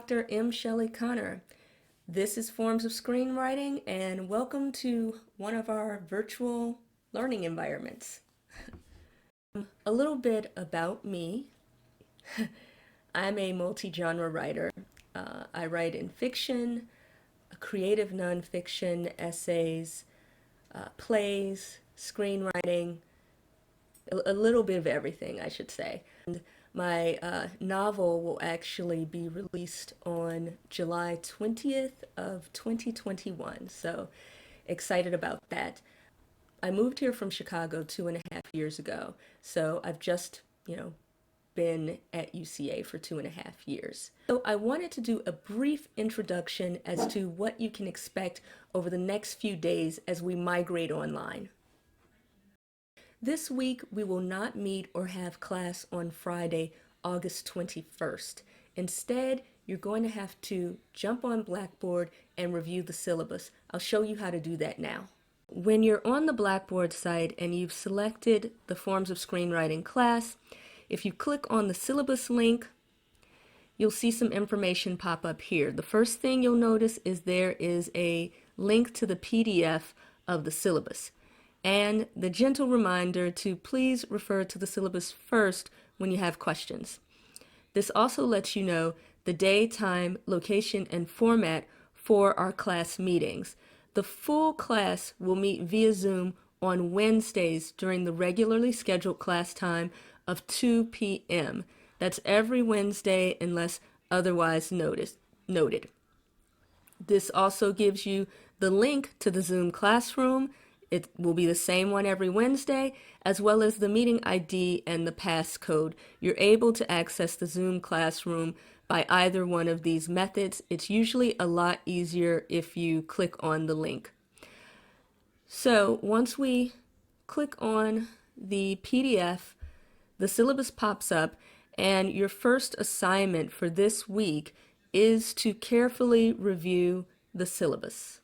Dr. M. Shelly Connor. This is Forms of Screenwriting, and welcome to one of our virtual learning environments. A little bit about me. I'm a multi-genre writer. I write in fiction, creative nonfiction, essays, plays, screenwriting, a little bit of everything, I should say. And my novel will actually be released on July 20th of 2021, so excited about that. I moved here from Chicago 2.5 years ago, so I've just, been at UCA for 2.5 years. So I wanted to do a brief introduction as to what you can expect over the next few days as we migrate online. This week, we will not meet or have class on Friday, August 21st. Instead, you're going to have to jump on Blackboard and review the syllabus. I'll show you how to do that now. When you're on the Blackboard site and you've selected the Forms of Screenwriting class, if you click on the syllabus link, you'll see some information pop up here. The first thing you'll notice is there is a link to the PDF of the syllabus, and the gentle reminder to please refer to the syllabus first when you have questions. This also lets you know the day, time, location, and format for our class meetings. The full class will meet via Zoom on Wednesdays during the regularly scheduled class time of 2 p.m. That's every Wednesday unless otherwise noted. This also gives you the link to the Zoom classroom. It will be the same one every Wednesday, as well as the meeting ID and the passcode. You're able to access the Zoom classroom by either one of these methods. It's usually a lot easier if you click on the link. So once we click on the PDF, the syllabus pops up, and your first assignment for this week is to carefully review the syllabus.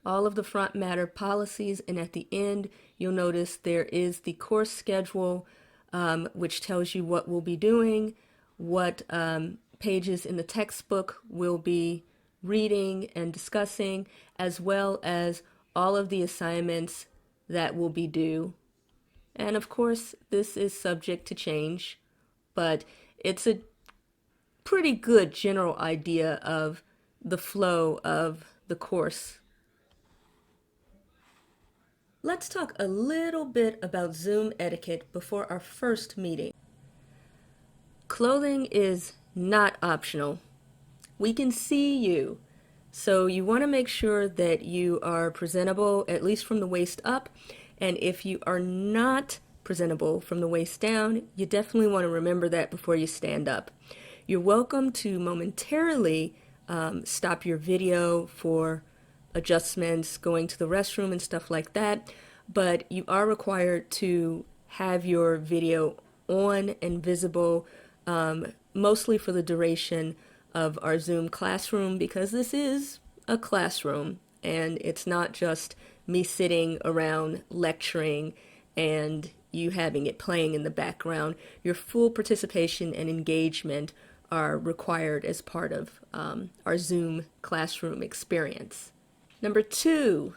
All of the front matter policies, and at the end you'll notice there is the course schedule, which tells you what we'll be doing, what pages in the textbook we'll be reading and discussing, as well as all of the assignments that will be due. And of course, this is subject to change, but it's a pretty good general idea of the flow of the course. Let's talk a little bit about Zoom etiquette before our first meeting. Clothing is not optional. We can see you, so you want to make sure that you are presentable, at least from the waist up, and if you are not presentable from the waist down, you definitely want to remember that before you stand up. You're welcome to momentarily stop your video for adjustments, going to the restroom and stuff like that, but you are required to have your video on and visible, mostly for the duration of our Zoom classroom, because this is a classroom and it's not just me sitting around lecturing and you having it playing in the background. Your full participation and engagement are required as part of our Zoom classroom experience. Number 2,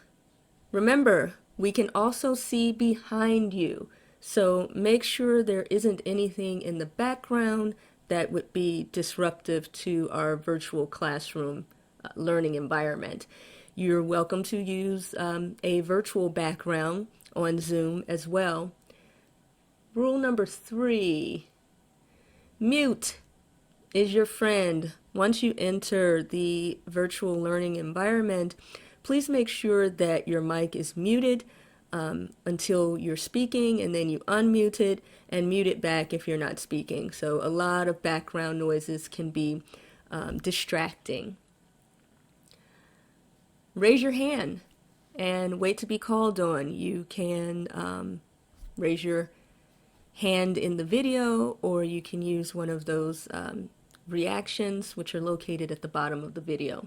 remember, we can also see behind you, so make sure there isn't anything in the background that would be disruptive to our virtual classroom learning environment. You're welcome to use a virtual background on Zoom as well. Rule number 3, mute is your friend. Once you enter the virtual learning environment, please make sure that your mic is muted until you're speaking, and then you unmute it and mute it back if you're not speaking. So a lot of background noises can be distracting. Raise your hand and wait to be called on. You can raise your hand in the video, or you can use one of those reactions, which are located at the bottom of the video.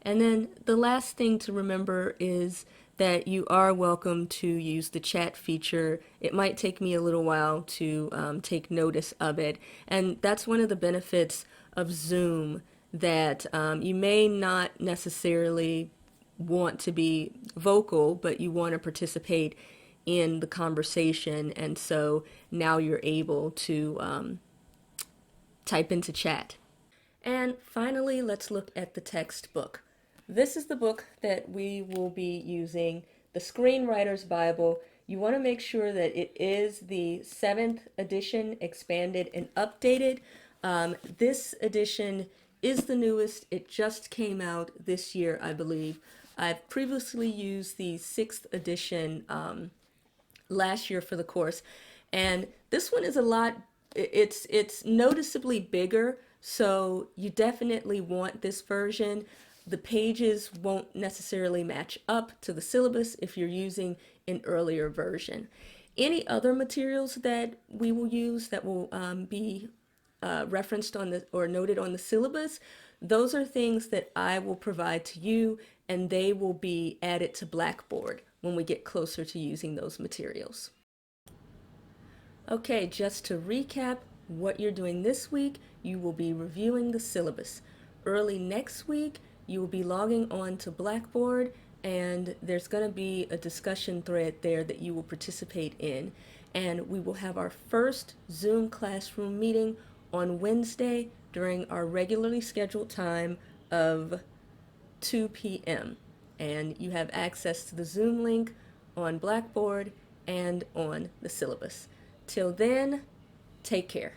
And then the last thing to remember is that you are welcome to use the chat feature. It might take me a little while to take notice of it. And that's one of the benefits of Zoom, that you may not necessarily want to be vocal, but you want to participate in the conversation. And so now you're able to type into chat. And finally, let's look at the textbook. This is the book that we will be using, the Screenwriter's Bible. You want to make sure that it is the 7th edition, expanded and updated. This edition is the newest. It just came out this year, I believe. I've previously used the 6th edition last year for the course, and this one is a lot, it's noticeably bigger, so you definitely want this version. The pages won't necessarily match up to the syllabus if you're using an earlier version. Any other materials that we will use that will be referenced on the or noted on the syllabus, those are things that I will provide to you, and they will be added to Blackboard when we get closer to using those materials. Okay, just to recap what you're doing this week, you will be reviewing the syllabus. Early next week, you will be logging on to Blackboard, and there's going to be a discussion thread there that you will participate in. And we will have our first Zoom classroom meeting on Wednesday during our regularly scheduled time of 2 p.m. And you have access to the Zoom link on Blackboard and on the syllabus. Till then, take care.